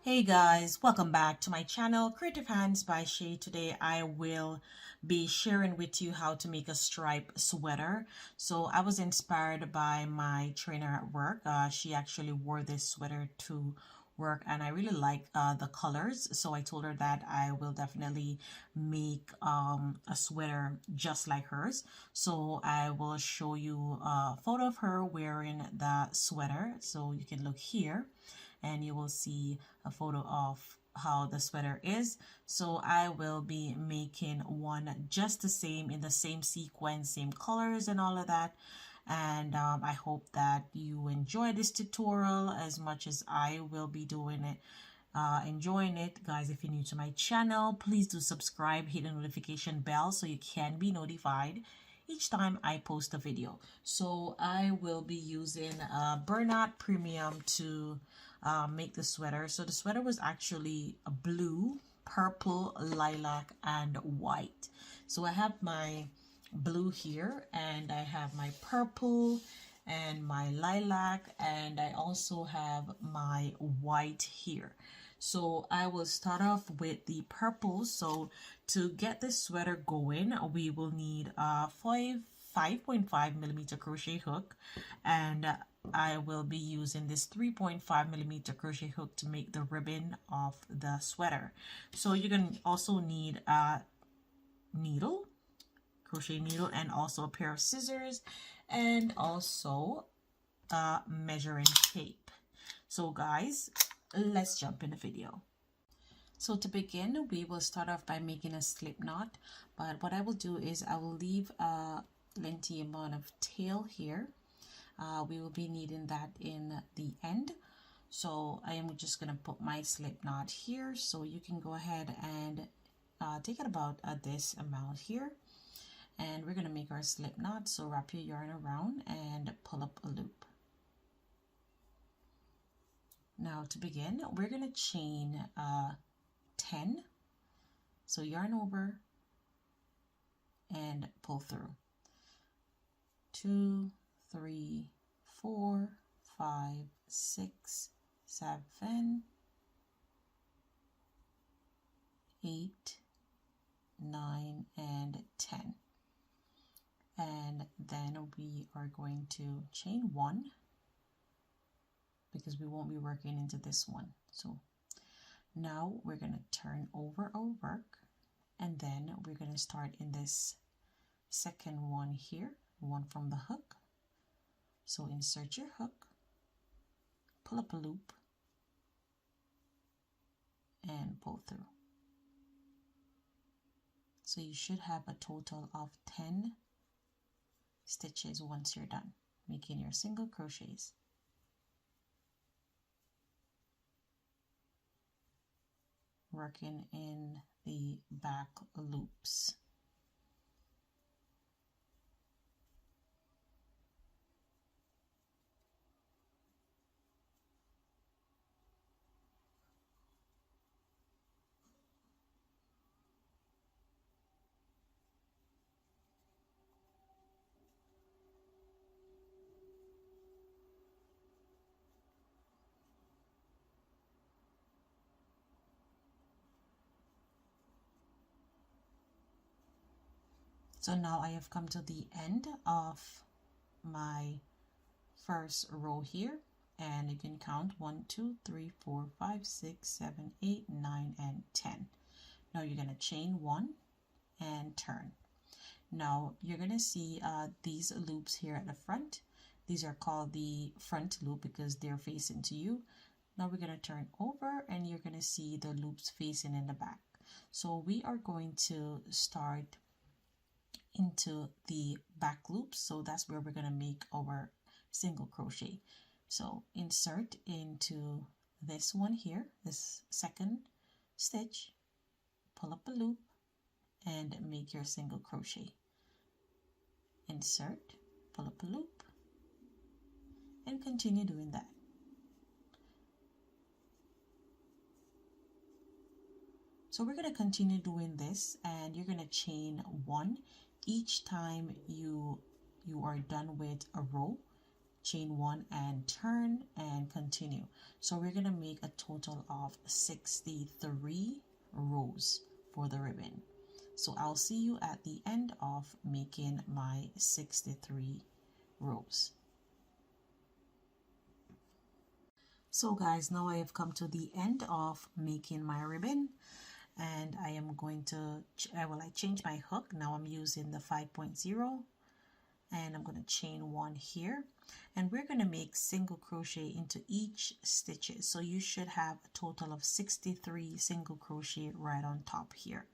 Hey guys, welcome back to my channel Creative Hands by Shay. Today I will be sharing with you how to make a stripe sweater. So I was inspired by my trainer at work. She actually wore this sweater to work and I really like the colors, so I told her that I will definitely make a sweater just like hers. So I will show you a photo of her wearing the sweater, so you can look here and you will see a photo of how the sweater is. So I will be making one just the same, in the same sequence, same colors and all of that. And I hope that you enjoy this tutorial as much as I will be doing it. Enjoying it. Guys, if you're new to my channel, please do subscribe, hit the notification bell so you can be notified each time I post a video. So I will be using Bernat Premium to make the sweater. So the sweater was actually a blue, purple, lilac, and white. So I have my blue here and I have my purple and my lilac, and I also have my white here. So I will start off with the purple. So to get this sweater going, we will need a 5.5 millimeter crochet hook, and I will be using this 3.5 millimeter crochet hook to make the ribbon of the sweater. So you're going to also need a needle, crochet needle, and also a pair of scissors, and also a measuring tape. So guys, let's jump in the video. So to begin, we will start off by making a slip knot, but what I will do is I will leave a lengthy amount of tail here. We will be needing that in the end. So I am just going to put my slip knot here, so you can go ahead and take it about this amount here. And we're going to make our slip knot. So wrap your yarn around and pull up a loop. Now to begin, we're going to chain 10. So yarn over and pull through. 2, 3, 4, 5, 6, 7, 8, 9, and 10. And then we are going to chain 1 because we won't be working into this one. So now we're going to turn over our work, and then we're going to start in this second one here, one from the hook. So insert your hook, pull up a loop, and pull through. So you should have a total of 10 stitches once you're done making your single crochets. Working in the back loops. So now I have come to the end of my first row here, and you can count 1, 2, 3, 4, 5, 6, 7, 8, 9, and 10. Now you're going to chain 1 and turn. Now you're going to see these loops here at the front. These are called the front loop because they're facing to you. Now we're going to turn over and you're going to see the loops facing in the back. So we are going to start into the back loops, so that's where we're going to make our single crochet. So insert into this one here, this second stitch, pull up a loop and make your single crochet. Insert, pull up a loop, and continue doing that. So we're going to continue doing this, and you're going to chain 1 each time you are done with a row. chain 1 and turn and continue. So we're going to make a total of 63 rows for the ribbon. So I'll see you at the end of making my 63 rows. So guys, now I have come to the end of making my ribbon, and I am going to, I changed my hook. Now I'm using the 5.0, and I'm going to chain 1 here, and we're going to make single crochet into each stitches. So you should have a total of 63 single crochet right on top here.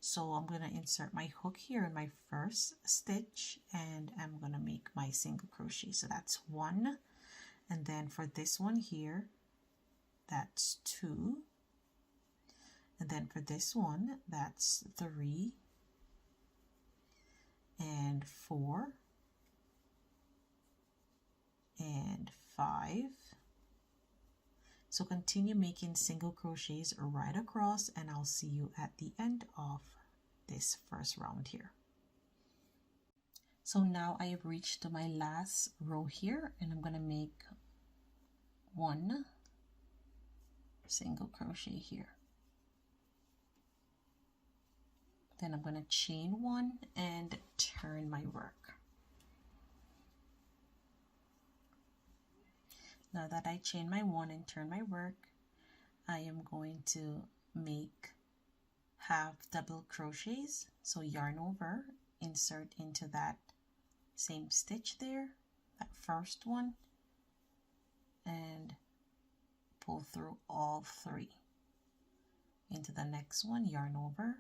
So I'm going to insert my hook here in my first stitch, and I'm going to make my single crochet. So that's 1. And then for this one here, that's 2. And then for this one, that's 3 and 4 and 5. So continue making single crochets right across, and I'll see you at the end of this first round here. So now I have reached to my last row here, and I'm going to make 1 single crochet here. Then I'm going to chain 1 and turn my work. Now that I chain my 1 and turn my work, I am going to make half double crochets. So yarn over, insert into that same stitch there, that first one, and pull through all 3 into the next one, yarn over,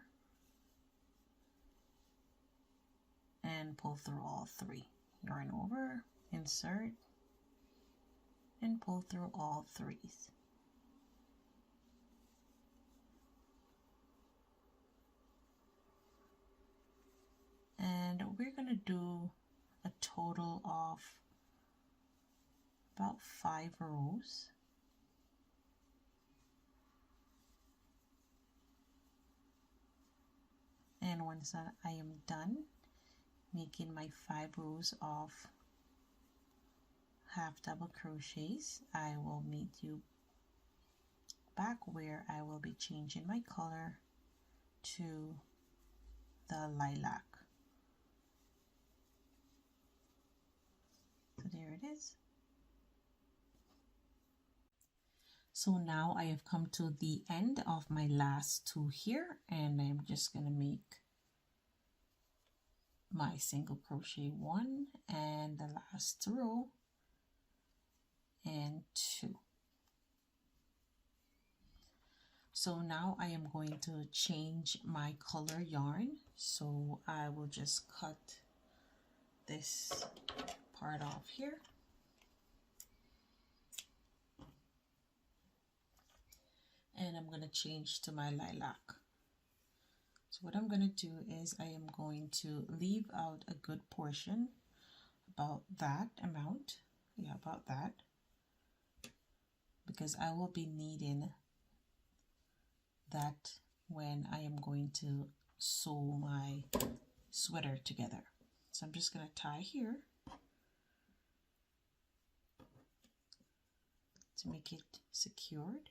and pull through all 3, yarn over, insert, and pull through all 3s. And we're going to do a total of about 5 rows. And once I am done making my 5 rows of half double crochets, I will meet you back where I will be changing my color to the lilac. So there it is. So now I have come to the end of my last 2 here, and I'm just going to make my single crochet 1 and the last row and 2. So now I am going to change my color yarn. So I will just cut this part off here. And I'm going to change to my lilac. So what I'm going to do is I am going to leave out a good portion, about that amount, yeah, about that, because I will be needing that when I am going to sew my sweater together. So I'm just going to tie here to make it secured.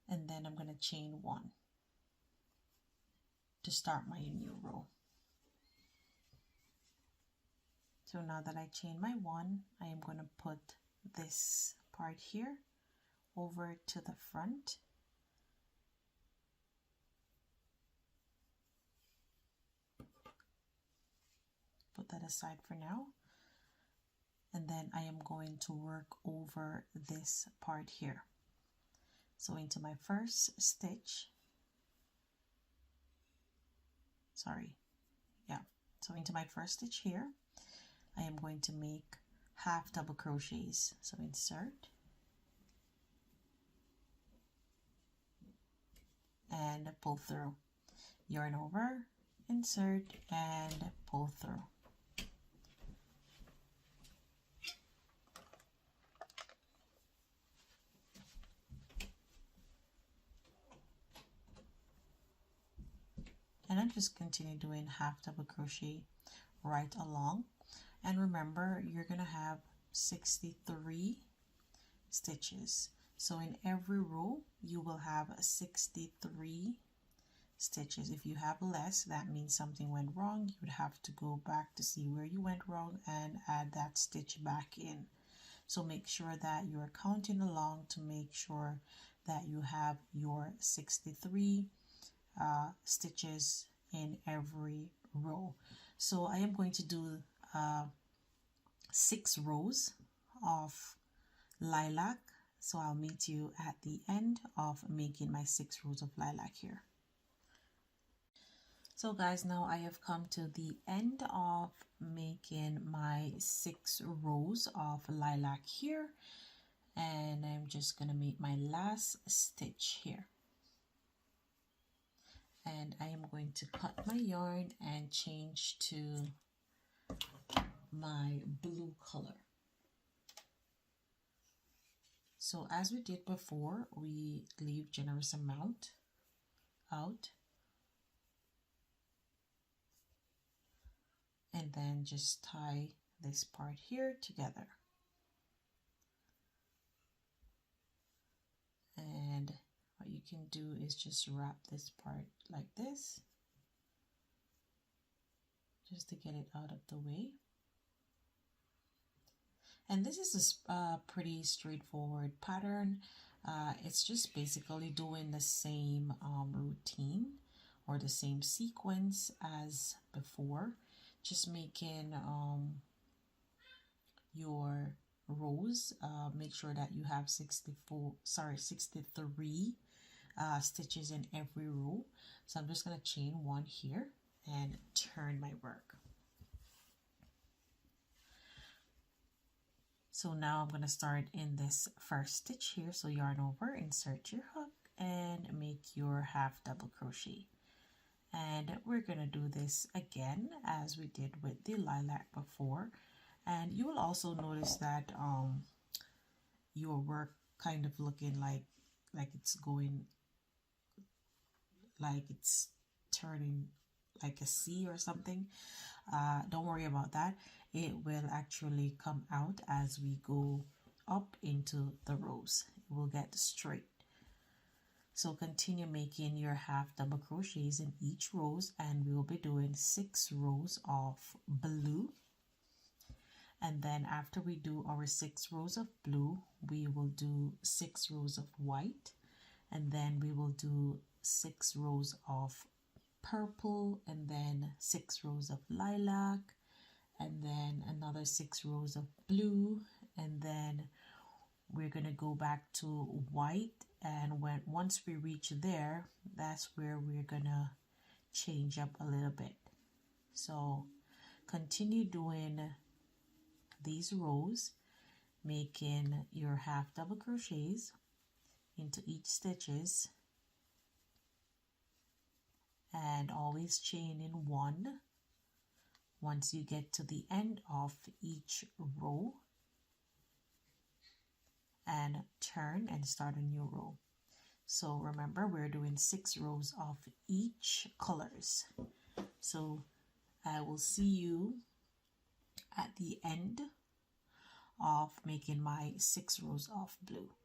And then I'm going to chain 1 to start my new row. So now that I chain my 1, I am going to put this part here over to the front. Put that aside for now. And then I am going to work over this part here. So into my first stitch, so into my first stitch here, I am going to make half double crochets. So insert and pull through, yarn over, insert, and pull through. And I'll just continue doing half double crochet right along. And remember, you're gonna have 63 stitches. So in every row you will have 63 stitches. If you have less, that means something went wrong. You would have to go back to see where you went wrong and add that stitch back in. So make sure that you're counting along to make sure that you have your 63 stitches in every row. So I am going to do 6 rows of lilac. So I'll meet you at the end of making my 6 rows of lilac here. So guys, now I have come to the end of making my 6 rows of lilac here, and I'm just gonna make my last stitch here. And I am going to cut my yarn and change to my blue color. So as we did before, we leave generous amount out and then just tie this part here together. And what you can do is just wrap this part like this, just to get it out of the way. And this is a pretty straightforward pattern. It's just basically doing the same routine or the same sequence as before, just making your rows. Make sure that you have 63 stitches in every row. So I'm just going to chain 1 here and turn my work. So now I'm going to start in this first stitch here. So yarn over, insert your hook and make your half double crochet. And we're going to do this again as we did with the lilac before. And you will also notice that your work kind of looking like it's going, like it's turning like a C or something. Don't worry about that. It will actually come out as we go up into the rows. It will get straight. So continue making your half double crochets in each rows, and we will be doing 6 rows of blue. And then after we do our 6 rows of blue, we will do 6 rows of white, and then we will do 6 rows of purple, and then 6 rows of lilac, and then another 6 rows of blue, and then we're going to go back to white. And once we reach there, that's where we're going to change up a little bit. So continue doing these rows, making your half double crochets into each stitches, and always chain in 1 once you get to the end of each row, and turn and start a new row. So remember, we're doing 6 rows of each colors. So I will see you at the end of making my 6 rows of blue.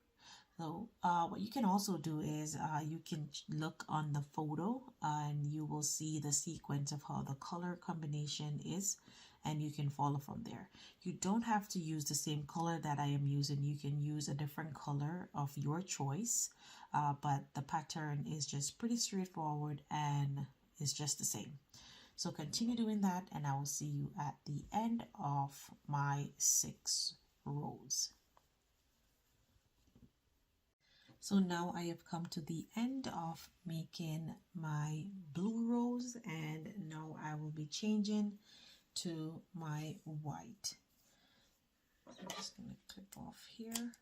So what you can also do is you can look on the photo and you will see the sequence of how the color combination is, and you can follow from there. You don't have to use the same color that I am using. You can use a different color of your choice, but the pattern is just pretty straightforward and is just the same. So continue doing that, and I will see you at the end of my 6 rows. So now I have come to the end of making my blue rows, and now I will be changing to my white. So I'm just going to clip off here.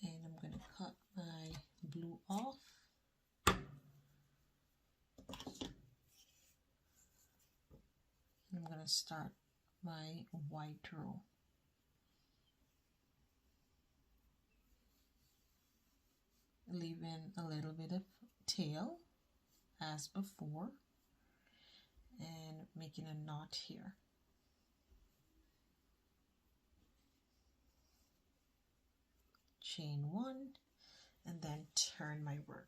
And I'm going to cut my blue off. And I'm going to start my white row. Leaving a little bit of tail as before and making a knot here. Chain 1 and then turn my work.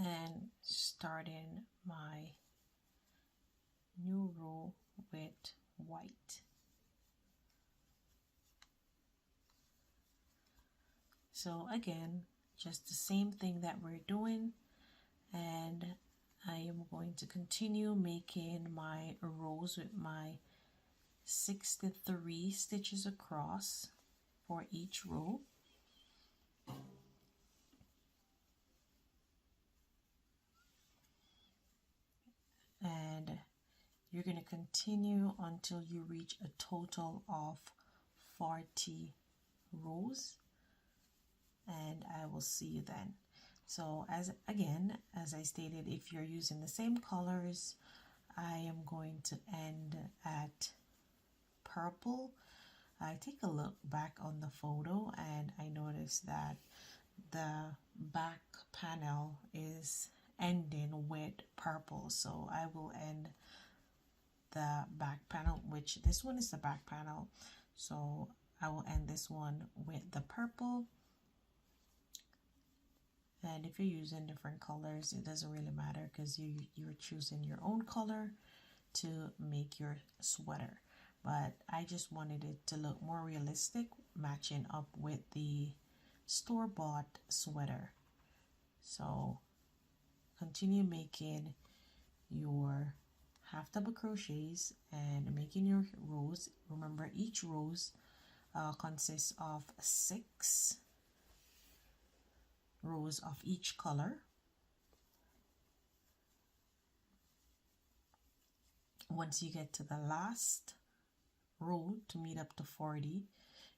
And starting my new row with white. So again, just the same thing that we're doing, and I am going to continue making my rows with my 63 stitches across for each row. And you're going to continue until you reach a total of 40 rows, and I will see you then. So as I stated, if you're using the same colors, I am going to end at purple. I take a look back on the photo and I noticed that the back panel is ending with purple, so I will end the back panel, which this one is the back panel, so I will end this one with the purple. And if you're using different colors, it doesn't really matter because you're choosing your own color to make your sweater. But I just wanted it to look more realistic, matching up with the store-bought sweater. So continue making your half double crochets and making your rows. Remember, each rows consists of 6 rows of each color. Once you get to the last row to meet up to 40,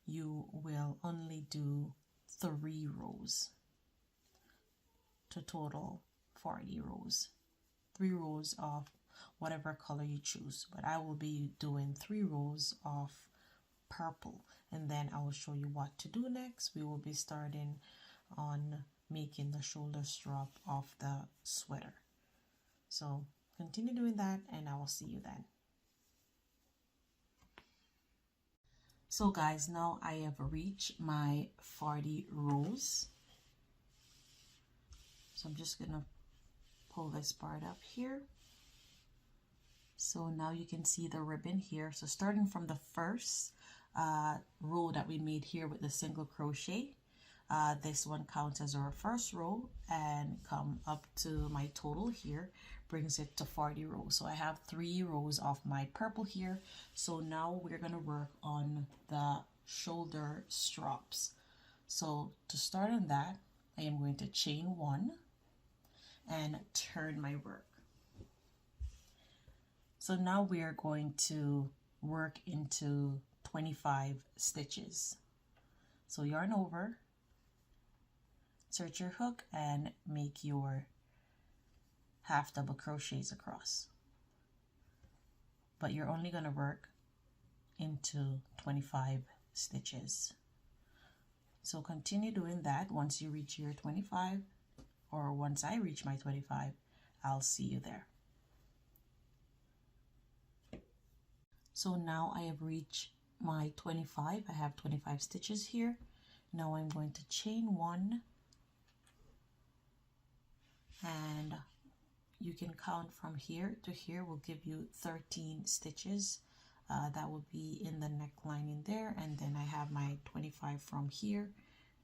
you will only do 3 rows to total 40 rows. 3 rows of whatever color you choose, but I will be doing 3 rows of purple, and then I will show you what to do next. We will be starting on making the shoulder strap of the sweater. So continue doing that and I will see you then. So guys, now I have reached my 40 rows. So I'm just gonna pull this part up here. So now you can see the ribbon here. So starting from the first row that we made here with the single crochet, this one counts as our first row, and come up to my total here brings it to 40 rows. So I have 3 rows of my purple here. So now we're going to work on the shoulder straps. So to start on that, I am going to chain 1 and turn my work. So now we are going to work into 25 stitches. So yarn over, insert your hook and make your half double crochets across. But you're only going to work into 25 stitches. So continue doing that. Once you reach your 25, or once I reach my 25, I'll see you there. So now I have reached my 25. I have 25 stitches here. Now I'm going to chain 1, and you can count from here to here will give you 13 stitches. That will be in the neckline in there, and then I have my 25 from here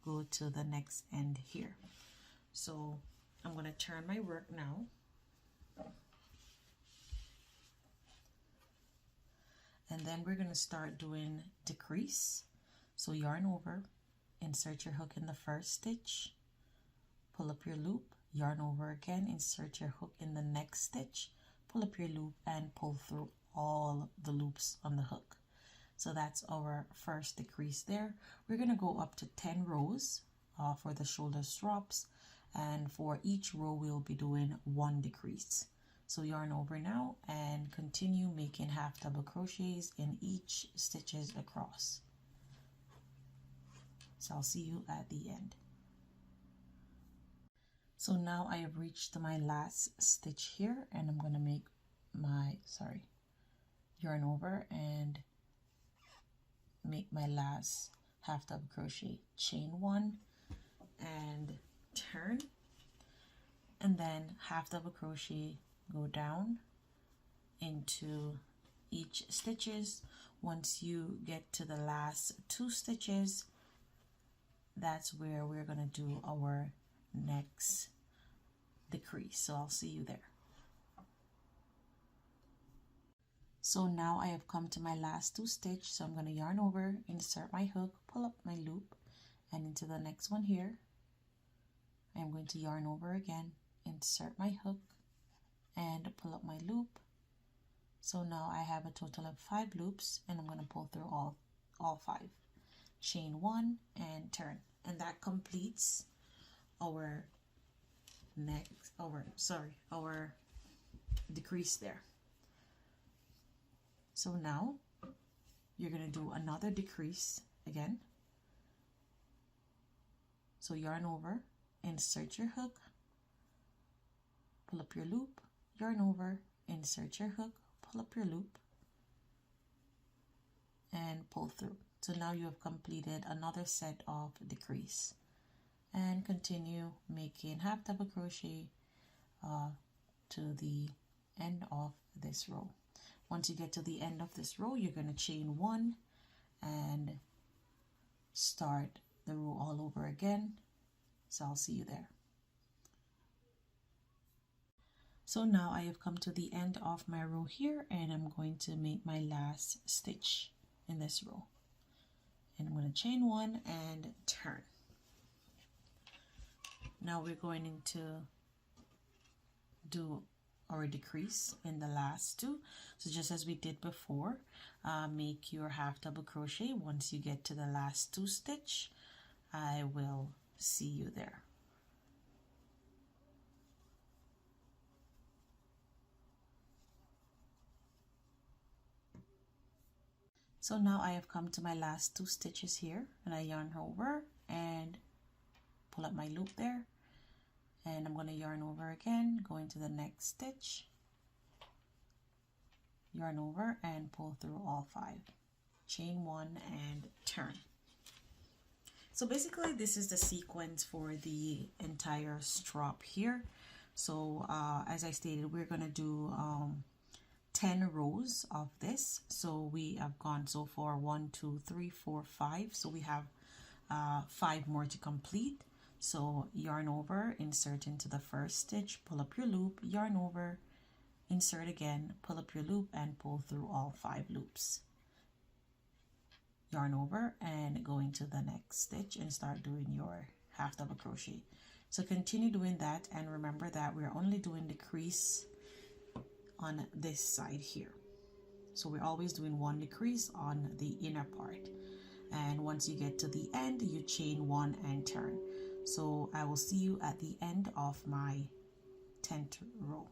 go to the next end here. So I'm going to turn my work now. And then we're going to start doing decrease. So yarn over, insert your hook in the first stitch, pull up your loop, yarn over again, insert your hook in the next stitch, pull up your loop and pull through all the loops on the hook. So that's our first decrease there. We're going to go up to 10 rows for the shoulder straps, and for each row we'll be doing 1 decrease. So yarn over now and continue making half double crochets in each stitches across. So I'll see you at the end. So now I have reached to my last stitch here, and I'm going to make my yarn over and make my last half double crochet, chain 1 and turn, and then half double crochet, go down into each stitches. Once you get to the last 2 stitches, that's where we're going to do our next decrease. So I'll see you there. So now I have come to my last 2 stitches, so I'm going to yarn over, insert my hook, pull up my loop, and into the next one here I'm going to yarn over again, insert my hook, and pull up my loop. So now I have a total of 5 loops, and I'm going to pull through all 5. Chain 1 and turn, and that completes our our decrease there. So now you're going to do another decrease again. So yarn over, insert your hook, pull up your loop, yarn over, insert your hook, pull up your loop, and pull through. So now you have completed another set of decrease, and continue making half double crochet to the end of this row. Once you get to the end of this row, you're going to chain 1 and start the row all over again. So I'll see you there. So now I have come to the end of my row here, and I'm going to make my last stitch in this row. And I'm going to chain 1 and turn. Now we're going to do our decrease in the last 2. So just as we did before, make your half double crochet. Once you get to the last 2 stitch, I will see you there. So now I have come to my last 2 stitches here, and I yarn over and pull up my loop there, and I'm going to yarn over again, go into the next stitch, yarn over and pull through all 5, chain 1 and turn. So basically this is the sequence for the entire strap here. So as I stated, we're going to do 10 rows of this. So we have gone so far 1, 2, 3, 4, 5. So we have 5 more to complete. So yarn over, insert into the first stitch, pull up your loop, yarn over, insert again, pull up your loop and pull through all 5 loops. Yarn over and go into the next stitch and start doing your half double crochet. So continue doing that, and remember that we're only doing decrease on this side here. So we're always doing 1 decrease on the inner part, and once you get to the end, you chain 1 and turn. So I will see you at the end of my 10th row.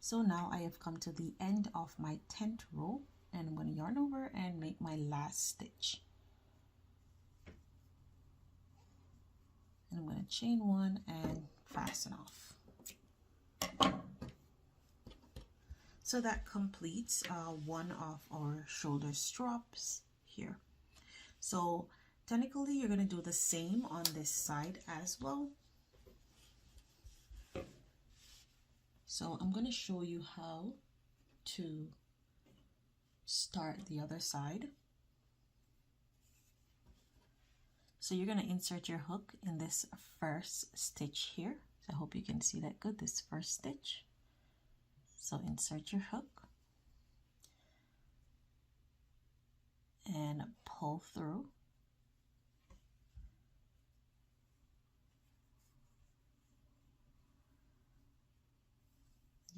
So now I have come to the end of my 10th row, and I'm going to yarn over and make my last stitch. And I'm going to chain 1 and fasten off. So that completes one of our shoulder straps here. So technically you're going to do the same on this side as well. So I'm going to show you how to start the other side. So you're going to insert your hook in this first stitch here. So I hope you can see that good, this first stitch. So insert your hook and pull through.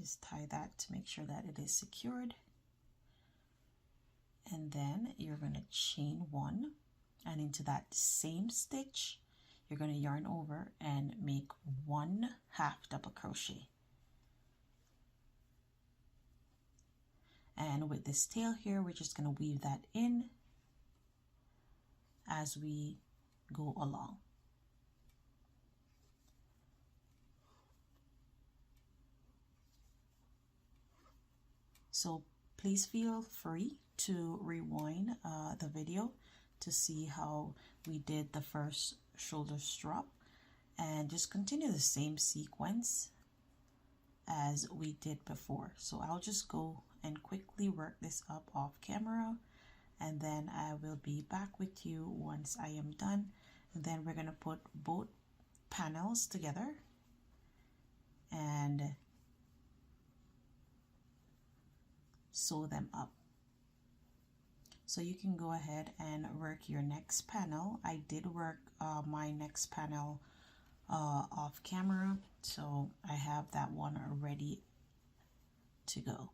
Just tie that to make sure that it is secured. And then you're going to chain 1, and into that same stitch you're going to yarn over and make 1 half double crochet. And with this tail here, we're just going to weave that in as we go along. So please feel free to rewind the video to see how we did the first shoulder strap, and just continue the same sequence as we did before. So I'll just go and quickly work this up off camera, and then I will be back with you once I am done. And then we're going to put both panels together and sew them up. So you can go ahead and work your next panel. I did work my next panel off camera, so I have that one ready to go.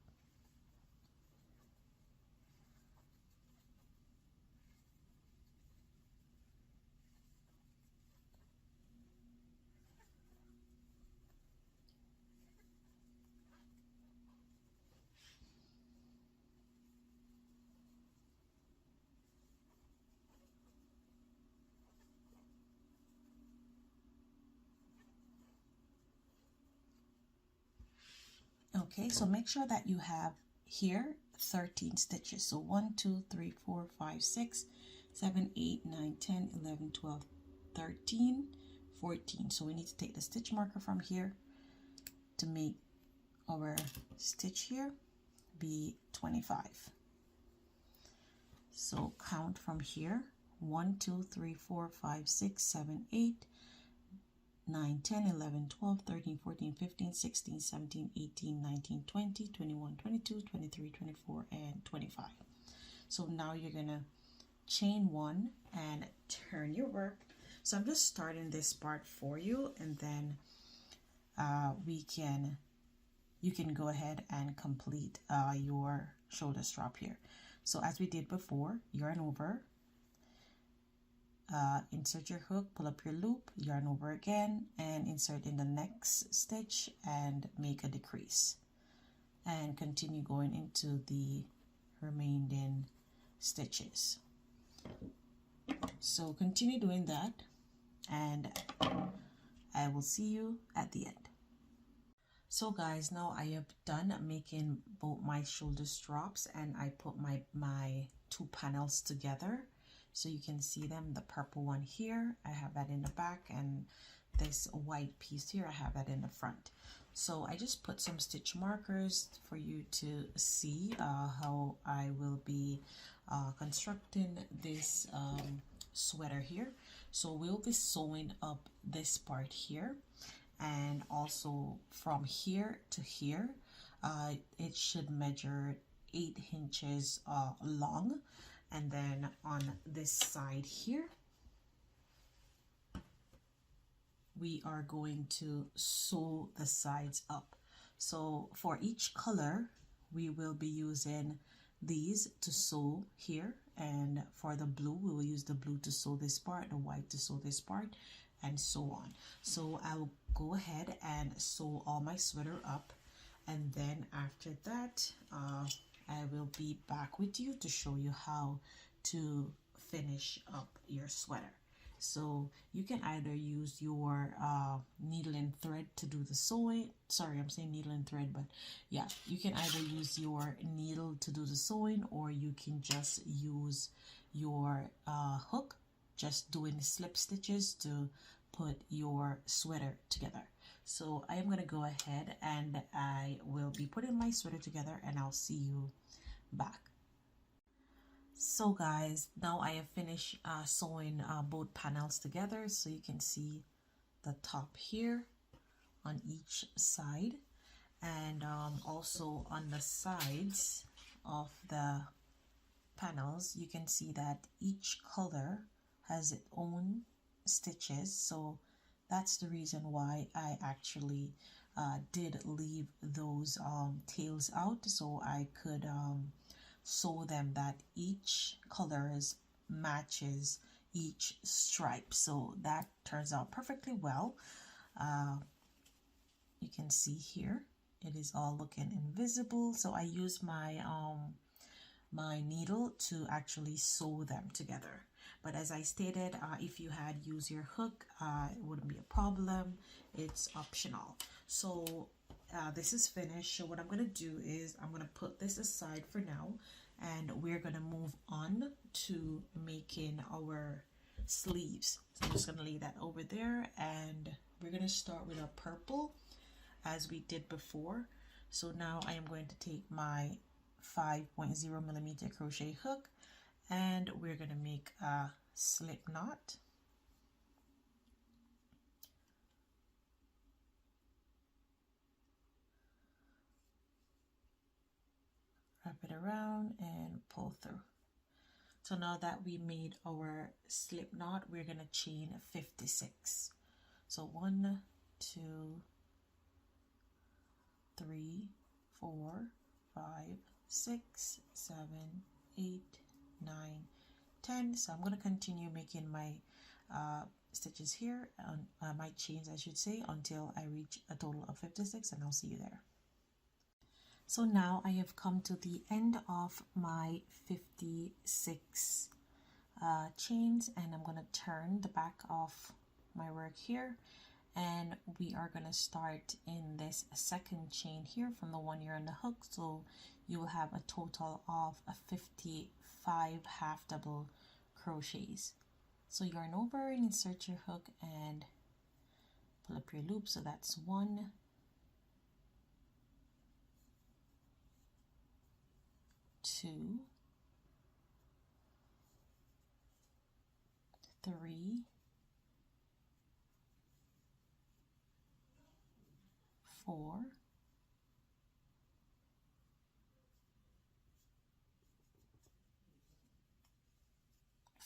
Okay, so make sure that you have here 13 stitches. So 1, 2, 3, 4, 5, 6, 7, 8, 9, 10, 11, 12, 13, 14. So we need to take the stitch marker from here to make our stitch here be 25. So count from here: 1, 2, 3, 4, 5, 6, 7, 8, 9, 10, 11, 12, 13, 14, 15, 16, 17, 18, 19, 20, 21, 22, 23, 24, and 25. So now you're gonna chain 1 and turn your work. So I'm just starting this part for you, and then you can go ahead and complete your shoulder strap here. So as we did before, yarn over, insert your hook, pull up your loop, yarn over again, and insert in the next stitch and make a decrease, and continue going into the remaining stitches. So continue doing that, and I will see you at the end. So guys, now I have done making both my shoulder straps, and I put my 2 panels together. So you can see them, the purple one here, I have that in the back, and this white piece here, I have that in the front. So I just put some stitch markers for you to see how I will be constructing this sweater here. So we'll be sewing up this part here, and also from here to here, it should measure 8 inches long. And then on this side here, we are going to sew the sides up. So for each color, we will be using these to sew here, and for the blue, we will use the blue to sew this part, the white to sew this part, and so on. So I will go ahead and sew all my sweater up, and then after that, I will be back with you to show you how to finish up your sweater. So you can either use your needle and thread to do the sewing. Sorry, I'm saying needle and thread, but yeah, you can either use your needle to do the sewing, or you can just use your hook, just doing slip stitches to put your sweater together. So I am going to go ahead and I will be putting my sweater together, and I'll see you back. So guys, now I have finished sewing both panels together, so you can see the top here on each side, and also on the sides of the panels you can see that each color has its own stitches. So that's the reason why I actually did leave those tails out, so I could sew them that each colors matches each stripe. So that turns out perfectly well. You can see here it is all looking invisible, so I use my my needle to actually sew them together. But as I stated, if you had used your hook, it wouldn't be a problem. It's optional. So this is finished. So what I'm going to do is I'm going to put this aside for now, and we're going to move on to making our sleeves. So I'm just going to lay that over there, and we're going to start with a purple as we did before. So now I am going to take my 5.0 millimeter crochet hook, and we're going to make a slip knot. Wrap it around and pull through. So now that we made our slip knot, we're going to chain 56. So 1, 2, 3, 4, 5, 6, 7, 8, 9, 10. So I'm going to continue making my stitches here, on my chains I should say, until I reach a total of 56, and I'll see you there. So now I have come to the end of my 56 chains, and I'm going to turn the back of my work here, and we are going to start in this second chain here from the one you're on the hook. So you will have a total of 55 half double crochets. So yarn over and insert your hook and pull up your loop. So that's 1, 2, 3, 4,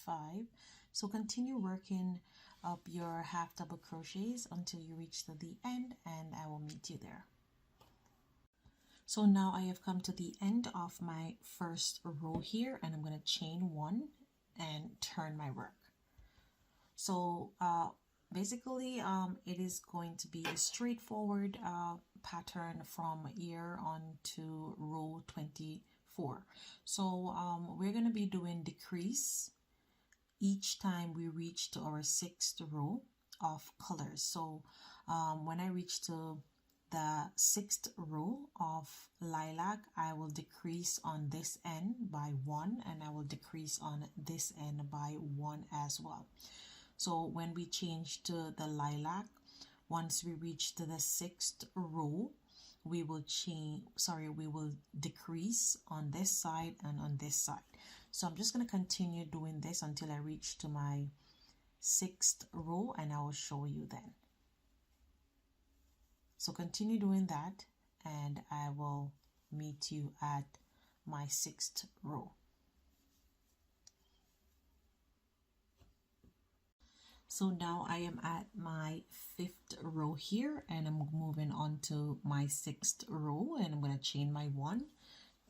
5. So continue working up your half double crochets until you reach to the end, and I will meet you there. So now I have come to the end of my first row here, and I'm going to chain 1 and turn my work. So basically it is going to be a straightforward pattern from here on to row 24. So we're going to be doing decrease each time we reach to our 6th row of colors. So when I reach to the 6th row of lilac, I will decrease on this end by 1, and I will decrease on this end by 1 as well. So when we change to the lilac, once we reach to the 6th row, we will decrease on this side and on this side. So I'm just going to continue doing this until I reach to my 6th row, and I will show you then. So continue doing that, and I will meet you at my 6th row. So now I am at my 5th row here, and I'm moving on to my 6th row, and I'm going to chain my 1,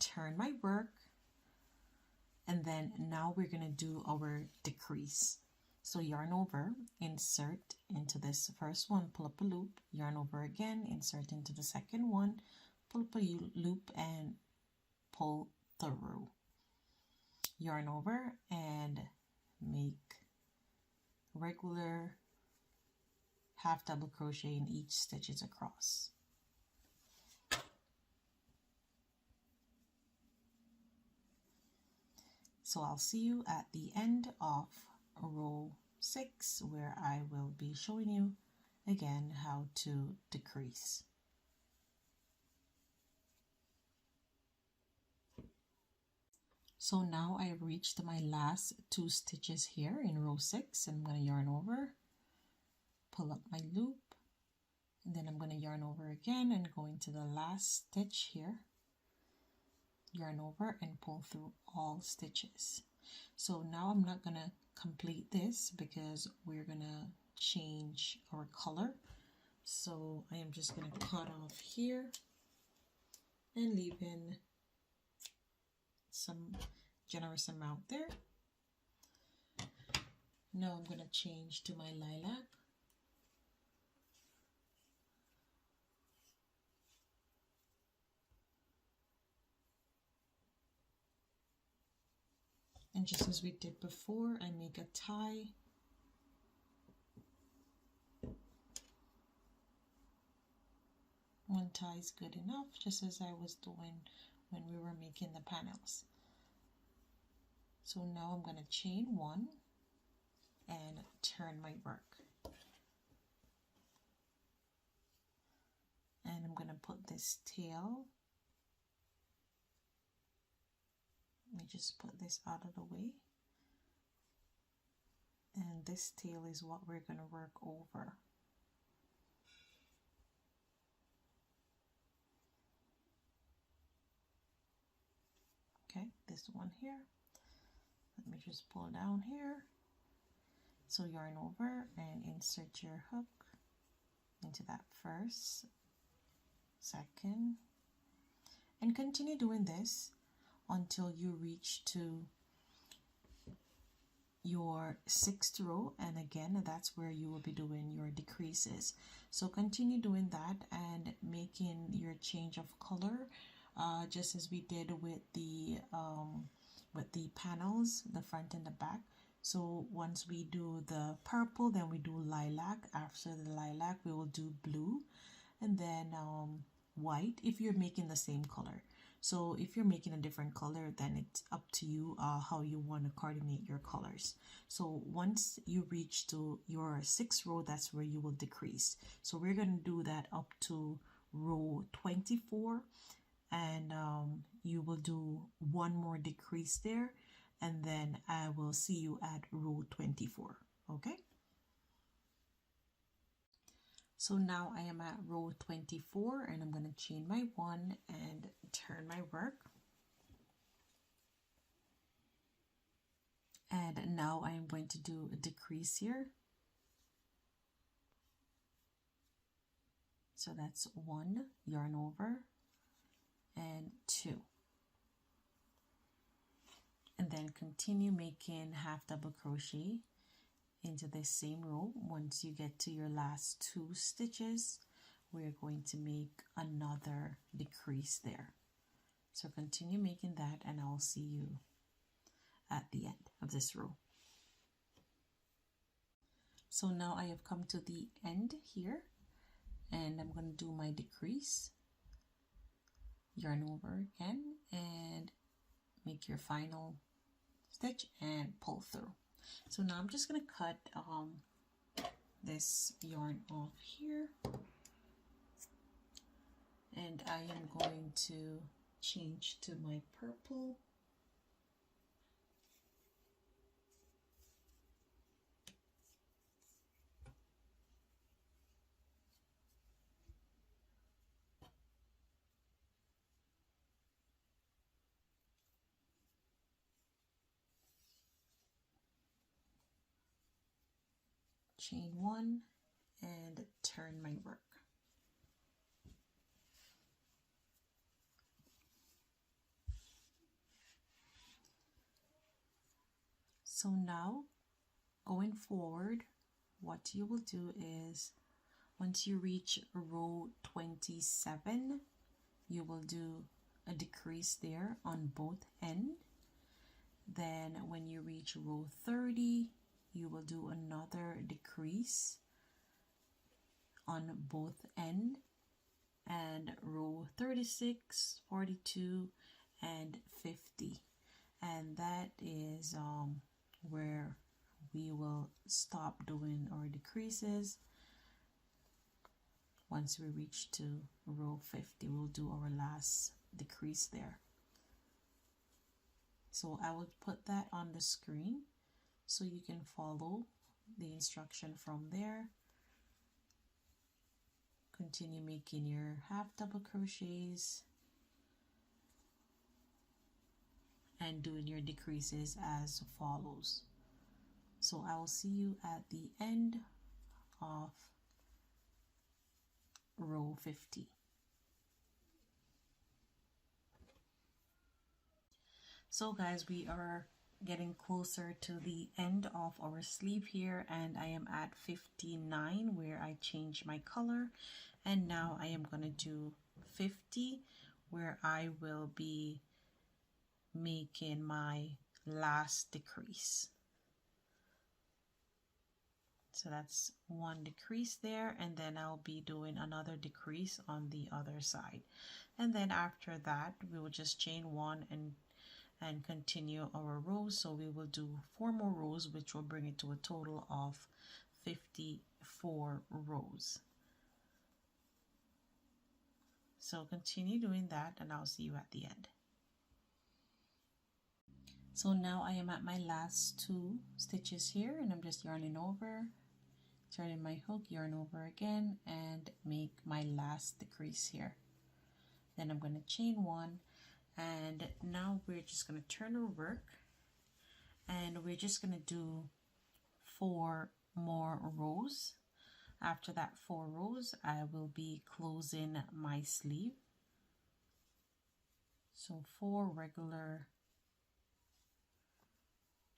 turn my work, and then now we're going to do our decrease. So yarn over, insert into this first one, pull up a loop, yarn over again, insert into the second one, pull up a loop and pull through. Yarn over and make regular half double crochet in each stitches across. So I'll see you at the end of row 6, where I will be showing you again how to decrease. So now I have reached my last 2 stitches here in row 6, and I'm going to yarn over, pull up my loop, and then I'm going to yarn over again and go into the last stitch here, yarn over and pull through all stitches. So now I'm not going to complete this because we're going to change our color. So I am just going to cut off here and leave in some generous amount there. Now I'm going to change to my lilac. And just as we did before, I make a tie. One tie is good enough, just as I was doing when we were making the panels. So now I'm going to chain one and turn my work. And I'm going to put this tail. Let me just put this out of the way. And this tail is what we're going to work over. Okay, this one here. Let me just pull down here. So yarn over and insert your hook into that first, second, and continue doing this until you reach to your 6th row, and again that's where you will be doing your decreases. So continue doing that and making your change of color, just as we did with the panels, the front and the back. So once we do the purple, then we do lilac. After the lilac we will do blue, and then white if you're making the same color. So if you're making a different color, then it's up to you how you want to coordinate your colors. So once you reach to your 6th row, that's where you will decrease. So we're going to do that up to row 24, and you will do one more decrease there, and then I will see you at row 24. Okay, so now I am at row 24, and I'm going to chain my one and turn my work. And now I am going to do a decrease here. So that's 1, yarn over, and 2. And then continue making half double crochet into the same row. Once you get to your last 2 stitches, we're going to make another decrease there. So continue making that, and I'll see you at the end of this row. So now I have come to the end here, and I'm going to do my decrease, yarn over again, and make your final stitch and pull through. So now I'm just going to cut this yarn off here, and I am going to change to my purple. Chain one and turn my work. So now going forward, what you will do is once you reach row 27, you will do a decrease there on both ends. Then when you reach row 30, you will do another decrease on both ends, and row 36, 42, and 50. And that is where we will stop doing our decreases. Once we reach to row 50, we'll do our last decrease there. So I will put that on the screen so you can follow the instruction from there. Continue making your half double crochets and doing your decreases as follows. So I will see you at the end of row 50. So guys, we are getting closer to the end of our sleeve here, and I am at 59 where I changed my color, and now I am going to do 50 where I will be making my last decrease. So that's one decrease there, and then I'll be doing another decrease on the other side, and then after that we will just chain one and continue our rows. So we will do 4 more rows, which will bring it to a total of 54 rows. So continue doing that and I'll see you at the end. So now I am at my last 2 stitches here, and I'm just yarning over, turning my hook, yarn over again, and make my last decrease here. Then I'm going to chain 1, and now we're just going to turn our work, and we're just going to do 4 more rows. After that 4 rows, I will be closing my sleeve. So 4 regular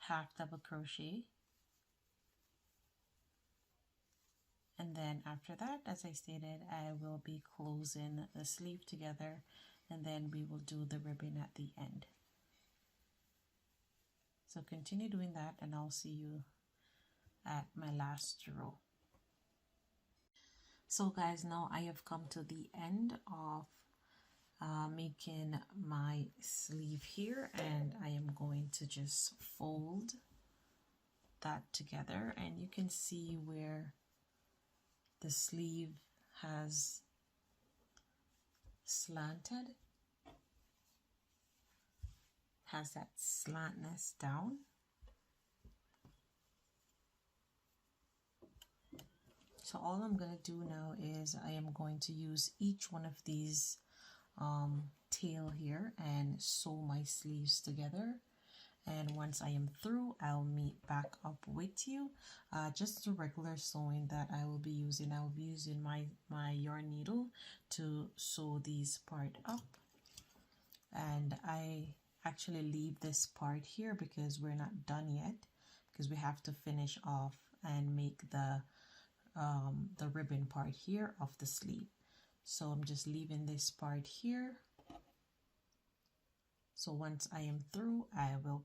half double crochet, and then after that, as I stated, I will be closing the sleeve together, and then we will do the ribbon at the end. So continue doing that and I'll see you at my last row. So guys, now I have come to the end of making my sleeve here, and I am going to just fold that together, and you can see where the sleeve has slanted, has that slantness down. So all I'm going to do now is I am going to use each one of these tail here and sew my sleeves together, and once I am through, I'll meet back up with you. Just the regular sewing that I will be using, I will be using my yarn needle to sew these part up, and I actually leave this part here because we're not done yet, because we have to finish off and make the ribbon part here of the sleeve. So I'm just leaving this part here. So once I am through, I will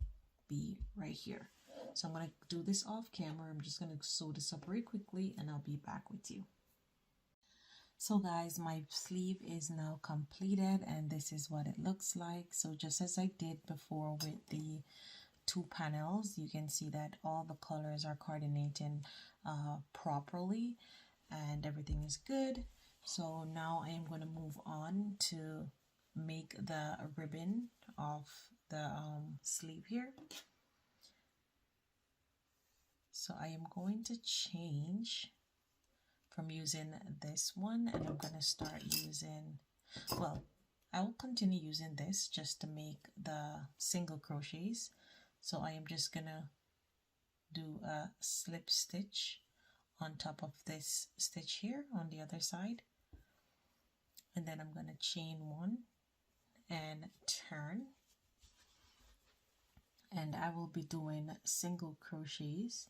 be right here. So I'm going to do this off camera. I'm just going to sew this up very quickly and I'll be back with you. So guys, my sleeve is now completed and this is what it looks like. So just as I did before with the 2 panels, you can see that all the colors are coordinating properly and everything is good. So now I am going to move on to make the ribbon of the sleeve here. So I am going to change from using this one, and I'm going to start using, well, I will continue using this just to make the single crochets. So I am just going to do a slip stitch on top of this stitch here on the other side, and then I'm going to chain 1 and turn, and I will be doing single crochets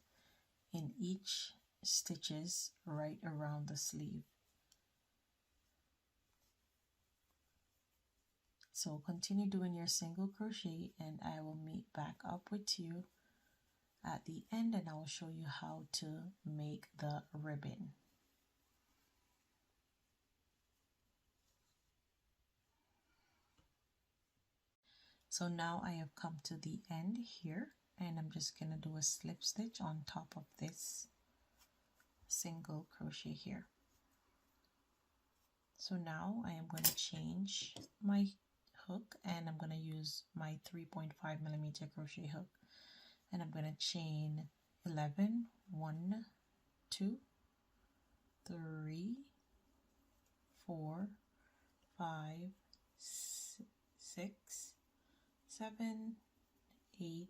in each stitches right around the sleeve. So continue doing your single crochet and I will meet back up with you at the end, and I will show you how to make the ribbon. So now I have come to the end here, and I'm just going to do a slip stitch on top of this single crochet here. So now I am going to change my hook, and I'm going to use my 3.5mm crochet hook, and I'm going to chain 11, 1, 2, 3, 4, 5, 6, 7, 8,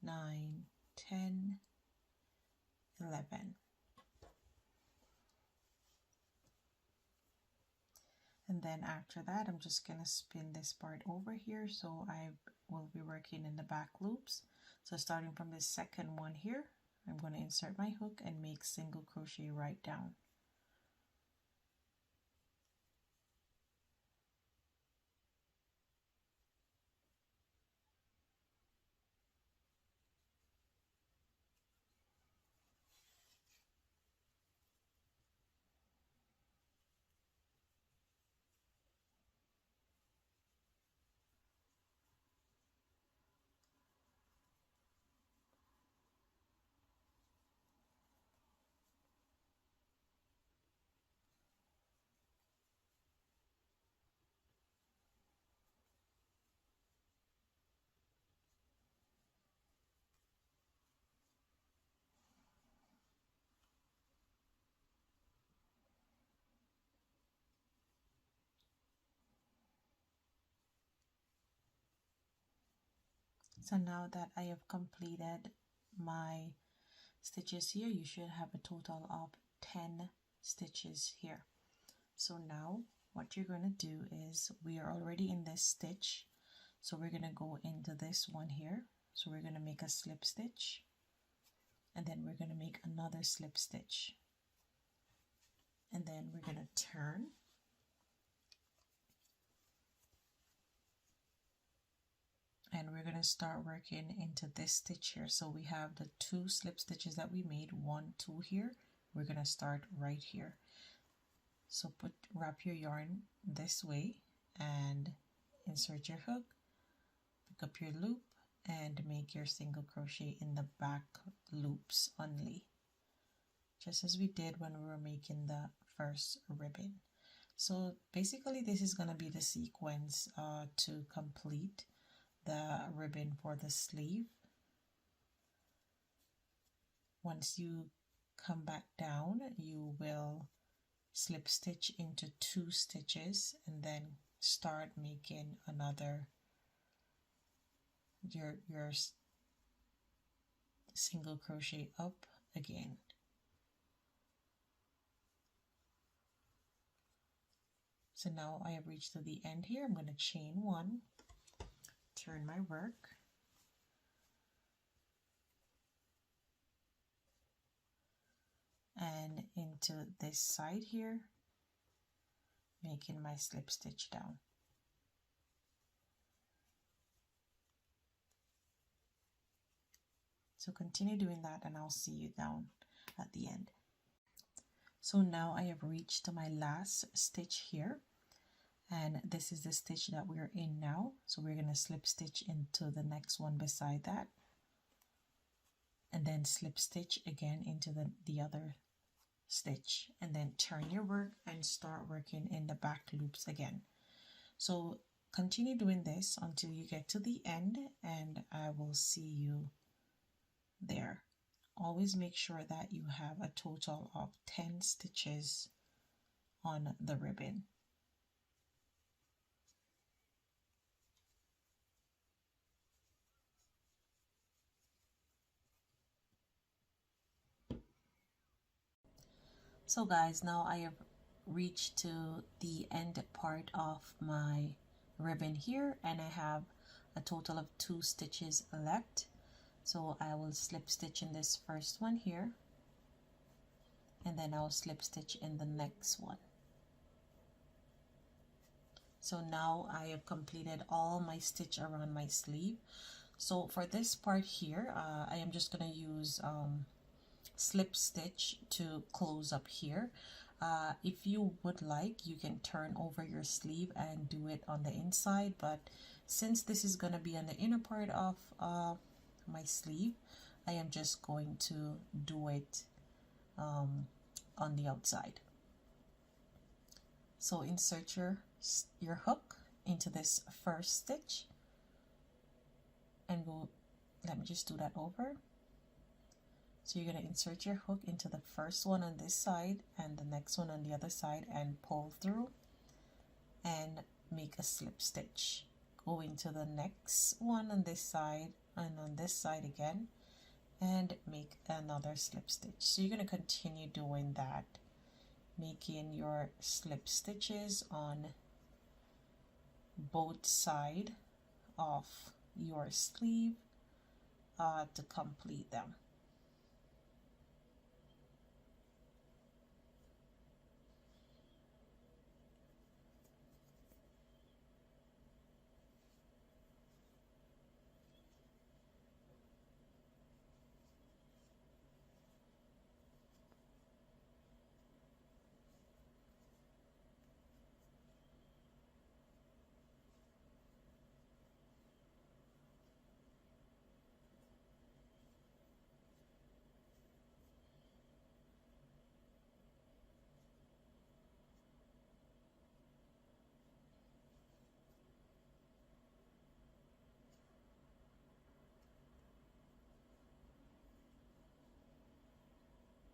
9, 10, 11. And then after that, I'm just going to spin this part over here, so I will be working in the back loops. So starting from the second one here, I'm going to insert my hook and make single crochet right down. So now that I have completed my stitches here, you should have a total of 10 stitches here. So now what you're going to do is, we are already in this stitch, so we're going to go into this one here. So we're going to make a slip stitch, and then we're going to make another slip stitch, and then we're going to turn, and we're going to start working into this stitch here. So we have the 2 slip stitches that we made, 1, 2 here. We're going to start right here. So wrap your yarn this way and insert your hook, pick up your loop, and make your single crochet in the back loops only, just as we did when we were making the first ribbon. So basically this is going to be the sequence to complete the ribbon for the sleeve. Once you come back down, you will slip stitch into 2 stitches and then start making another your single crochet up again. So now I have reached to the end here. I'm going to chain 1, turn my work, and into this side here, making my slip stitch down. So continue doing that and I'll see you down at the end. So now I have reached to my last stitch here, and this is the stitch that we're in now. So we're going to slip stitch into the next one beside that, and then slip stitch again into the other stitch, and then turn your work and start working in the back loops again. So continue doing this until you get to the end, and I will see you there. Always make sure that you have a total of 10 stitches on the ribbon. So guys, now I have reached to the end part of my ribbon here, and I have a total of 2 stitches left. So I will slip stitch in this first one here, and then I'll slip stitch in the next one. So now I have completed all my stitch around my sleeve. So for this part here, I am just going to use slip stitch to close up here. If you would like, you can turn over your sleeve and do it on the inside, but since this is going to be on the inner part of my sleeve, I am just going to do it on the outside. So insert your hook into this first stitch and go, let me just do that over. So you're going to insert your hook into the first one on this side and the next one on the other side, and pull through and make a slip stitch. Go into the next one on this side and on this side again, and make another slip stitch. So you're going to continue doing that, making your slip stitches on both sides of your sleeve to complete them.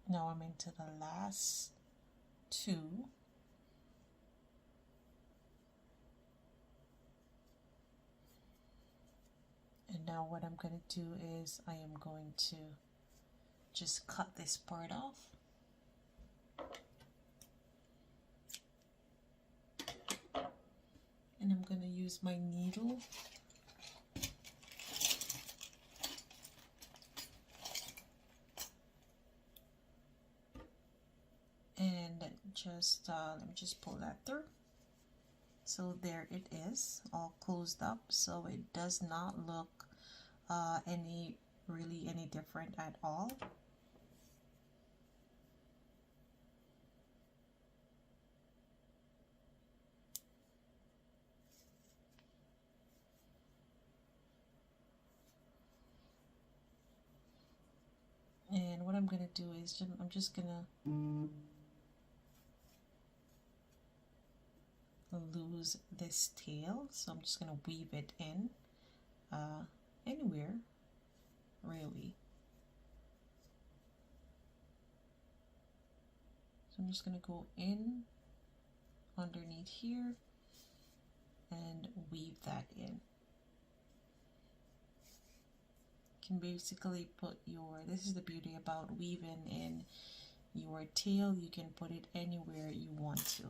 Now I'm into the last two. And now what I'm going to do is I am going to just cut this part off. And I'm going to use my needle and just let me just pull that through. So there it is, all closed up, so it does not look really any different at all. And what I'm gonna do is I'm just gonna lose this tail, so I'm just gonna weave it in anywhere really. So I'm just gonna go in underneath here and weave that in. You can basically put your, this is the beauty about weaving in your tail, you can put it anywhere you want to,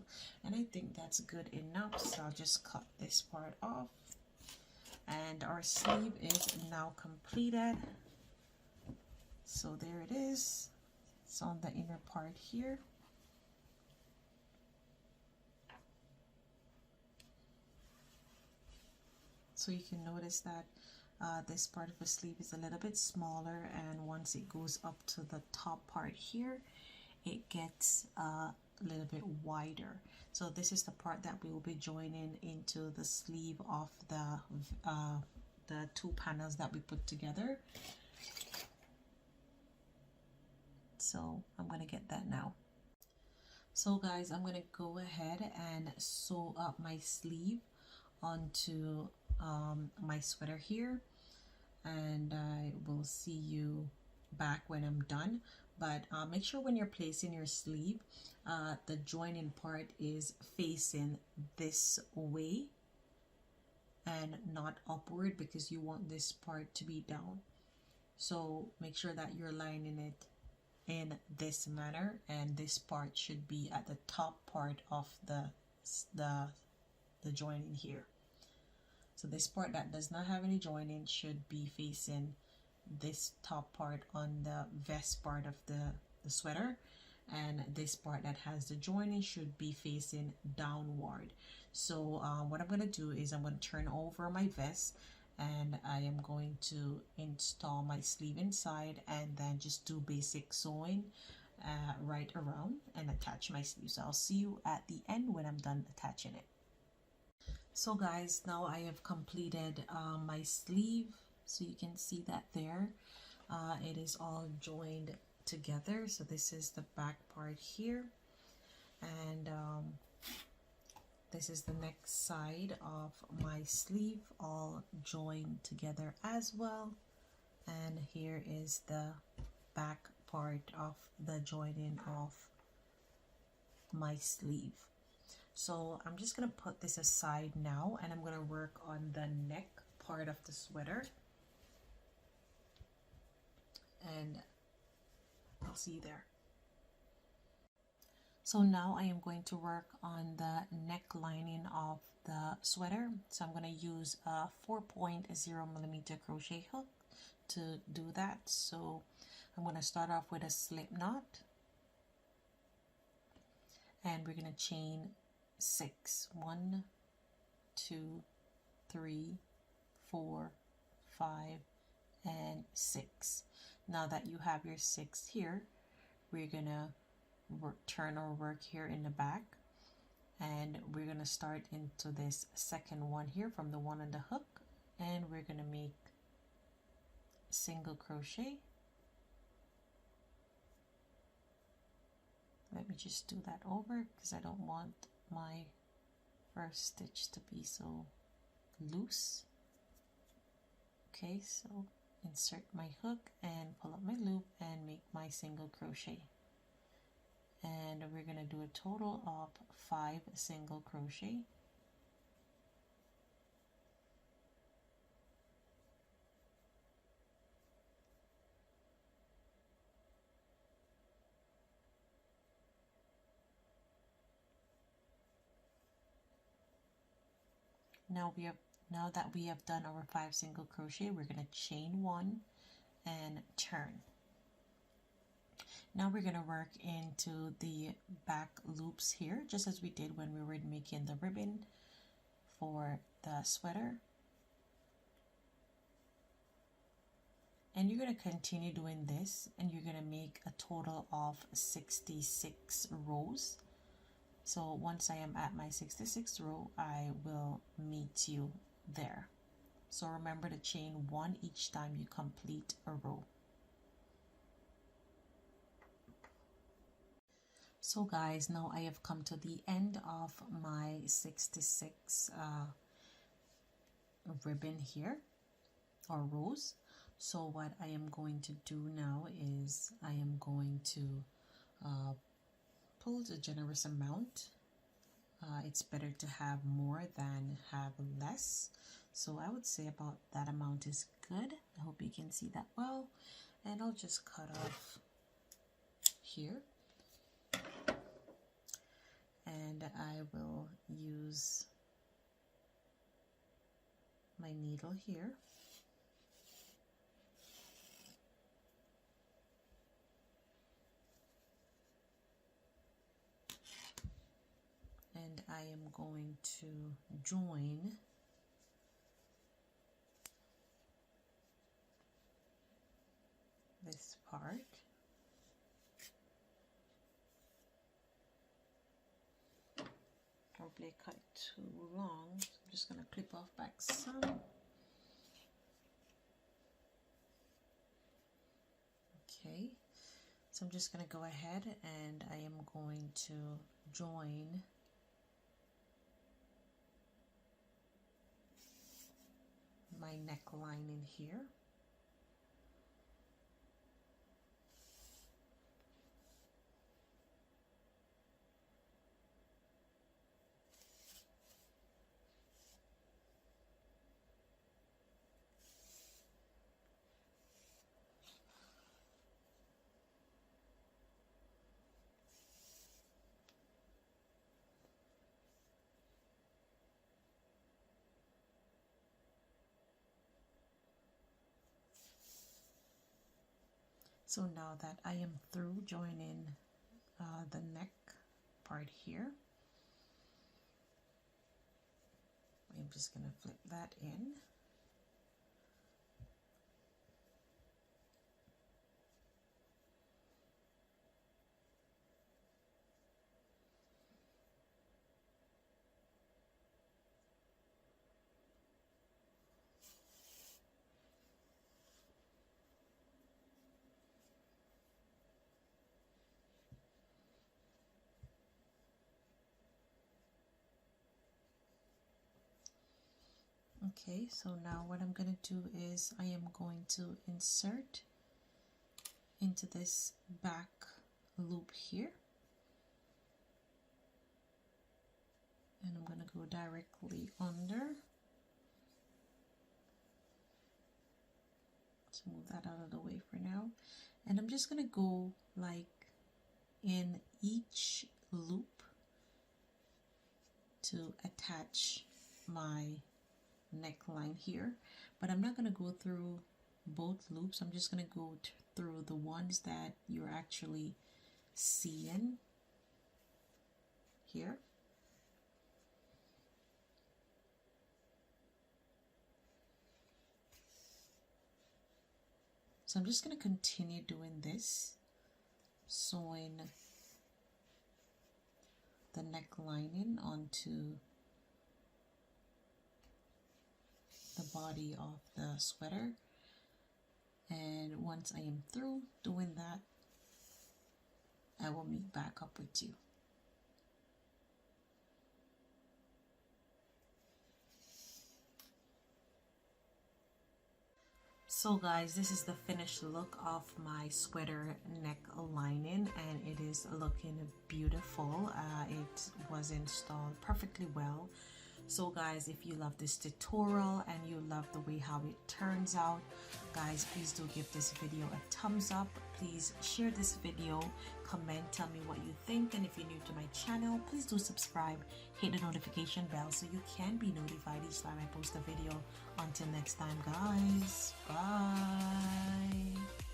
and I think that's good enough. So I'll just cut this part off, and our sleeve is now completed. So there it is, it's on the inner part here. So you can notice that this part of the sleeve is a little bit smaller, and once it goes up to the top part here, it gets a little bit wider. So this is the part that we will be joining into the sleeve of the two panels that we put together. So I'm gonna get that now. So guys, I'm gonna go ahead and sew up my sleeve onto my sweater here, and I will see you back when I'm done. But make sure when you're placing your sleeve, the joining part is facing this way and not upward, because you want this part to be down. So make sure that you're lining it in this manner, and this part should be at the top part of the joining here. So this part that does not have any joining should be facing this top part on the vest part of the sweater, and this part that has the joining should be facing downward. So what I'm going to do is I'm going to turn over my vest, and I am going to install my sleeve inside, and then just do basic sewing right around and attach my sleeve. So I'll see you at the end when I'm done attaching it. So guys, now I have completed my sleeve, so you can see that there it is all joined together. So this is the back part here, and this is the next side of my sleeve, all joined together as well. And here is the back part of the joining of my sleeve. So I'm just gonna put this aside now, and I'm gonna work on the neck part of the sweater, and I'll see you there. So now I am going to work on the neck lining of the sweater. So I'm going to use a 4.0mm crochet hook to do that. So I'm going to start off with a slip knot, and we're going to chain 6. 1, 2, 3, 4, 5, and 6. Now that you have your 6 here, we're going to turn our work here in the back, and we're going to start into this second one here from the one on the hook, and we're going to make single crochet. Let me just do that over because I don't want my first stitch to be so loose. Okay, so insert my hook and pull up my loop and make my single crochet. And we're going to do a total of 5 single crochet. Now that we have done our 5 single crochet, we're going to chain 1 and turn. Now we're going to work into the back loops here, just as we did when we were making the ribbon for the sweater. And you're going to continue doing this, and you're going to make a total of 66 rows. So once I am at my 66th row, I will meet you there. So remember to chain 1 each time you complete a row. So guys, now I have come to the end of my 66 ribbon here, or rows. So what I am going to do now is I am going to pull a generous amount. It's better to have more than have less. So I would say about that amount is good. I hope you can see that well. And I'll just cut off here. And I will use my needle here. And I am going to join this part. Probably cut too long, so I'm just going to clip off back some. Okay, so I'm just going to go ahead and I am going to join my neckline in here. So now that I am through joining the neck part here, I'm just going to flip that in. Okay, so now what I'm going to do is I am going to insert into this back loop here, and I'm going to go directly under. Let's move that out of the way for now, and I'm just going to go like in each loop to attach my neckline here, but I'm not going to go through both loops. I'm just going to go through the ones that you're actually seeing here. So I'm just going to continue doing this, sewing the neck lining onto the body of the sweater. And once I am through doing that, I will meet back up with you. So guys, this is the finished look of my sweater neck lining, and it is looking beautiful. It was installed perfectly well. So guys, if you love this tutorial and you love the way how it turns out, guys, please do give this video a thumbs up. Please share this video, comment, tell me what you think, and if you're new to my channel, please do subscribe, hit the notification bell so you can be notified each time I post a video. Until next time guys, bye.